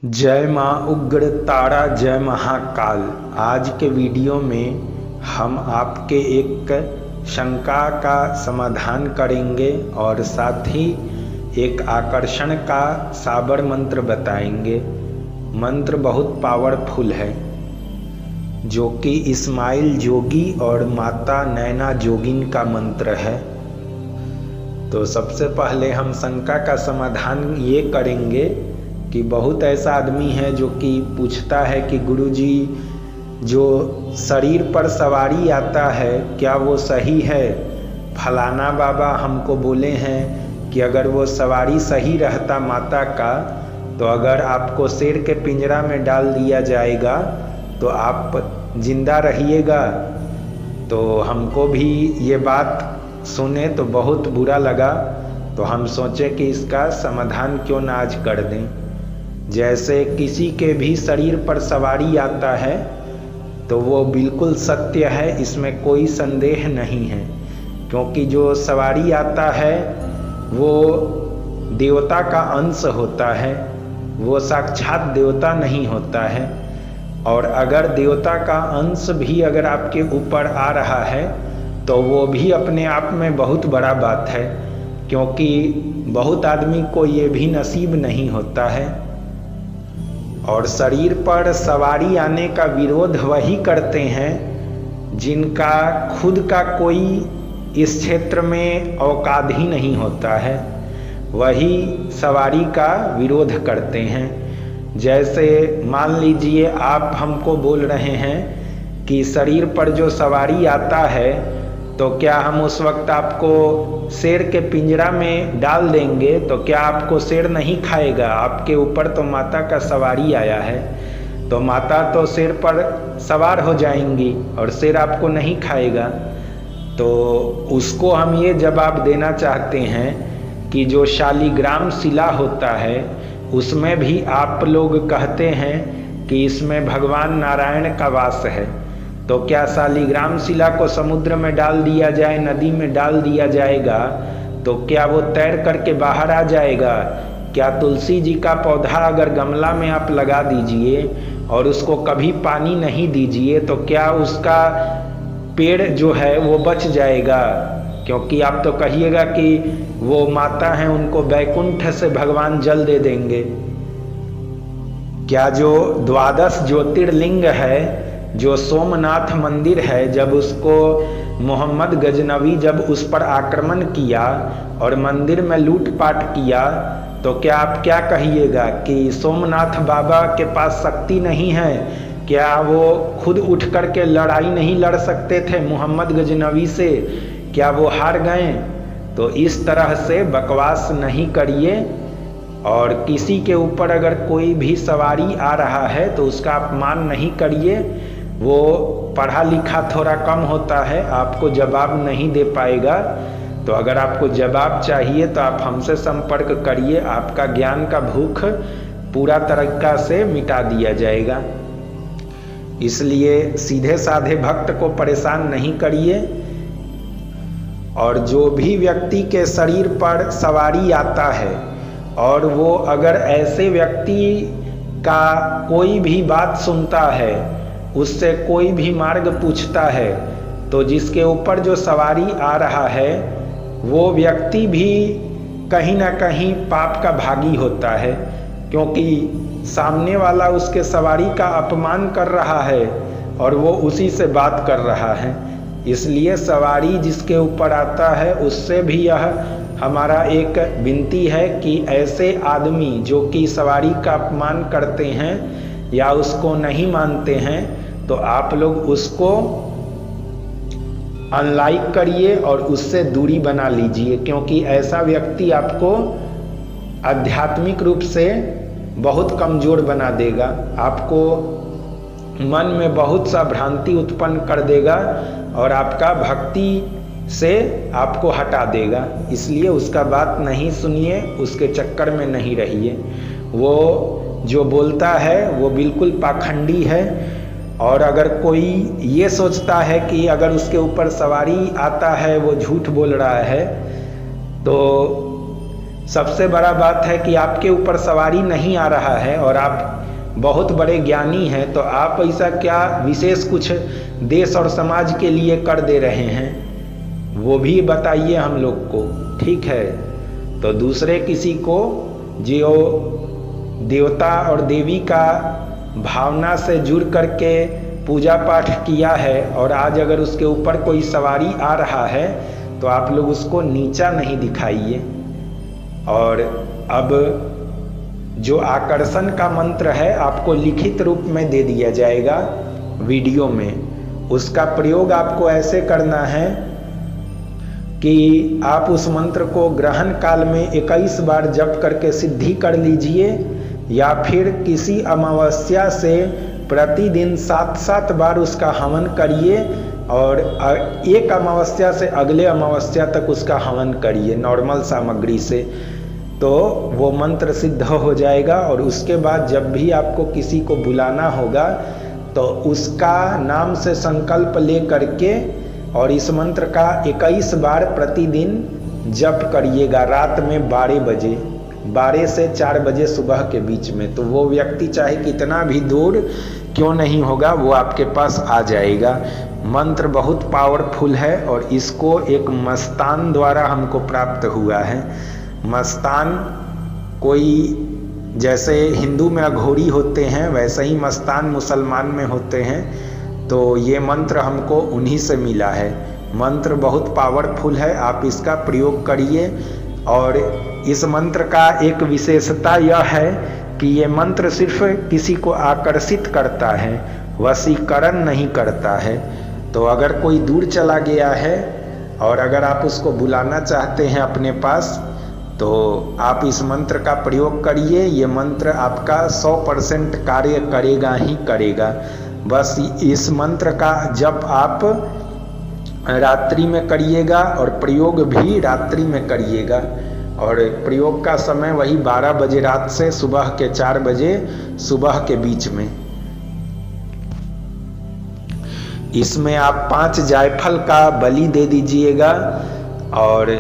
जय माँ उग्र तारा, जय महाकाल। आज के वीडियो में हम आपके एक शंका का समाधान करेंगे और साथ ही एक आकर्षण का साबर मंत्र बताएंगे। मंत्र बहुत पावरफुल है जो कि इस्माइल जोगी और माता नैना जोगिन का मंत्र है। तो सबसे पहले हम शंका का समाधान ये करेंगे कि बहुत ऐसा आदमी है जो कि पूछता है कि गुरुजी, जो शरीर पर सवारी आता है क्या वो सही है? फलाना बाबा हमको बोले हैं कि अगर वो सवारी सही रहता माता का, तो अगर आपको शेर के पिंजरा में डाल दिया जाएगा तो आप जिंदा रहिएगा। तो हमको भी ये बात सुने तो बहुत बुरा लगा, तो हम सोचे कि इसका समाधान क्यों ना आज कर दें। जैसे किसी के भी शरीर पर सवारी आता है तो वो बिल्कुल सत्य है, इसमें कोई संदेह नहीं है, क्योंकि जो सवारी आता है वो देवता का अंश होता है, वो साक्षात देवता नहीं होता है। और अगर देवता का अंश भी अगर आपके ऊपर आ रहा है तो वो भी अपने आप में बहुत बड़ा बात है, क्योंकि बहुत आदमी को ये भी नसीब नहीं होता है। और शरीर पर सवारी आने का विरोध वही करते हैं जिनका खुद का कोई इस क्षेत्र में औकात ही नहीं होता है, वही सवारी का विरोध करते हैं। जैसे मान लीजिए आप हमको बोल रहे हैं कि शरीर पर जो सवारी आता है तो क्या हम उस वक्त आपको शेर के पिंजरा में डाल देंगे तो क्या आपको शेर नहीं खाएगा? आपके ऊपर तो माता का सवारी आया है, तो माता तो शेर पर सवार हो जाएंगी और शेर आपको नहीं खाएगा। तो उसको हम ये जवाब देना चाहते हैं कि जो शालिग्राम शिला होता है उसमें भी आप लोग कहते हैं कि इसमें भगवान नारायण का वास है। तो क्या शालिग्राम शिला को समुद्र में डाल दिया जाए, नदी में डाल दिया जाएगा तो क्या वो तैर करके बाहर आ जाएगा? क्या तुलसी जी का पौधा अगर गमला में आप लगा दीजिए और उसको कभी पानी नहीं दीजिए तो क्या उसका पेड़ जो है वो बच जाएगा? क्योंकि आप तो कहिएगा कि वो माता हैं, उनको बैकुंठ से भगवान जल दे देंगे। क्या जो 12 ज्योतिर्लिंग है, जो सोमनाथ मंदिर है, जब उसको मोहम्मद गजनवी जब उस पर आक्रमण किया और मंदिर में लूटपाट किया, तो क्या आप क्या कहिएगा कि सोमनाथ बाबा के पास शक्ति नहीं है? क्या वो खुद उठ करके लड़ाई नहीं लड़ सकते थे मोहम्मद गजनवी से? क्या वो हार गए? तो इस तरह से बकवास नहीं करिए। और किसी के ऊपर अगर कोई भी सवारी आ रहा है तो उसका अपमान नहीं करिए। वो पढ़ा लिखा थोड़ा कम होता है, आपको जवाब नहीं दे पाएगा। तो अगर आपको जवाब चाहिए तो आप हमसे संपर्क करिए, आपका ज्ञान का भूख पूरा तरीका से मिटा दिया जाएगा। इसलिए सीधे साधे भक्त को परेशान नहीं करिए। और जो भी व्यक्ति के शरीर पर सवारी आता है और वो अगर ऐसे व्यक्ति का कोई भी बात सुनता है, उससे कोई भी मार्ग पूछता है, तो जिसके ऊपर जो सवारी आ रहा है वो व्यक्ति भी कहीं ना कहीं पाप का भागी होता है, क्योंकि सामने वाला उसके सवारी का अपमान कर रहा है और वो उसी से बात कर रहा है। इसलिए सवारी जिसके ऊपर आता है उससे भी यह हमारा एक विनती है कि ऐसे आदमी जो कि सवारी का अपमान करते हैं या उसको नहीं मानते हैं, तो आप लोग उसको अनलाइक करिए और उससे दूरी बना लीजिए, क्योंकि ऐसा व्यक्ति आपको आध्यात्मिक रूप से बहुत कमज़ोर बना देगा, आपको मन में बहुत सा भ्रांति उत्पन्न कर देगा और आपका भक्ति से आपको हटा देगा। इसलिए उसका बात नहीं सुनिए, उसके चक्कर में नहीं रहिए। वो जो बोलता है वो बिल्कुल पाखंडी है। और अगर कोई ये सोचता है कि अगर उसके ऊपर सवारी आता है वो झूठ बोल रहा है, तो सबसे बड़ा बात है कि आपके ऊपर सवारी नहीं आ रहा है और आप बहुत बड़े ज्ञानी हैं, तो आप ऐसा क्या विशेष कुछ देश और समाज के लिए कर दे रहे हैं, वो भी बताइए हम लोग को। ठीक है, तो दूसरे किसी को जो देवता और देवी का भावना से जुड़ करके पूजा पाठ किया है और आज अगर उसके ऊपर कोई सवारी आ रहा है तो आप लोग उसको नीचा नहीं दिखाइए। और अब जो आकर्षण का मंत्र है आपको लिखित रूप में दे दिया जाएगा वीडियो में। उसका प्रयोग आपको ऐसे करना है कि आप उस मंत्र को ग्रहण काल में 21 बार जप करके सिद्धि कर लीजिए, या फिर किसी अमावस्या से प्रतिदिन 7-7 बार उसका हवन करिए और एक अमावस्या से अगले अमावस्या तक उसका हवन करिए नॉर्मल सामग्री से, तो वो मंत्र सिद्ध हो जाएगा। और उसके बाद जब भी आपको किसी को बुलाना होगा तो उसका नाम से संकल्प ले करके और इस मंत्र का 21 बार प्रतिदिन जप करिएगा रात में 12 बजे, 12 से 4 बजे सुबह के बीच में। तो वो व्यक्ति चाहे कितना भी दूर क्यों नहीं होगा वो आपके पास आ जाएगा। मंत्र बहुत पावरफुल है और इसको एक मस्तान द्वारा हमको प्राप्त हुआ है। मस्तान कोई जैसे हिंदू में अघोरी होते हैं वैसे ही मस्तान मुसलमान में होते हैं, तो ये मंत्र हमको उन्हीं से मिला है। मंत्र बहुत पावरफुल है, आप इसका प्रयोग करिए। और इस मंत्र का एक विशेषता यह है कि ये मंत्र सिर्फ किसी को आकर्षित करता है, वशीकरण नहीं करता है। तो अगर कोई दूर चला गया है और अगर आप उसको बुलाना चाहते हैं अपने पास तो आप इस मंत्र का प्रयोग करिए। ये मंत्र आपका 100% कार्य करेगा ही करेगा। बस इस मंत्र का जप आप रात्रि में करिएगा और प्रयोग भी रात्रि में करिएगा। और प्रयोग का समय वही 12 बजे रात से सुबह के 4 बजे सुबह के बीच में। इसमें आप 5 जायफल का बलि दे दीजिएगा और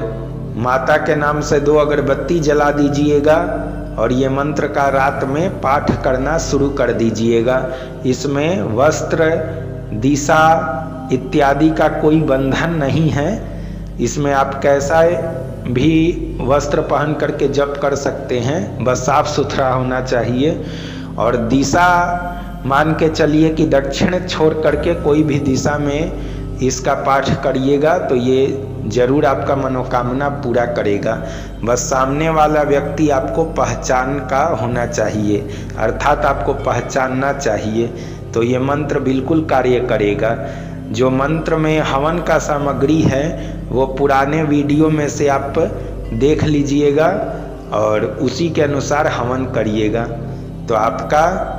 माता के नाम से 2 अगरबत्ती जला दीजिएगा और ये मंत्र का रात में पाठ करना शुरू कर दीजिएगा। इसमें वस्त्र, दिशा इत्यादि का कोई बंधन नहीं है। इसमें आप कैसा भी वस्त्र पहन करके जप कर सकते हैं, बस साफ सुथरा होना चाहिए। और दिशा मान के चलिए कि दक्षिण छोड़ करके कोई भी दिशा में इसका पाठ करिएगा तो ये जरूर आपका मनोकामना पूरा करेगा। बस सामने वाला व्यक्ति आपको पहचान का होना चाहिए, अर्थात आपको पहचानना चाहिए, तो ये मंत्र बिल्कुल कार्य करेगा। जो मंत्र में हवन का सामग्री है वो पुराने वीडियो में से आप देख लीजिएगा और उसी के अनुसार हवन करिएगा, तो आपका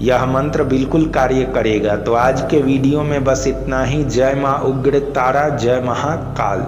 यह मंत्र बिल्कुल कार्य करेगा। तो आज के वीडियो में बस इतना ही। जय माँ उग्र तारा, जय महाकाल।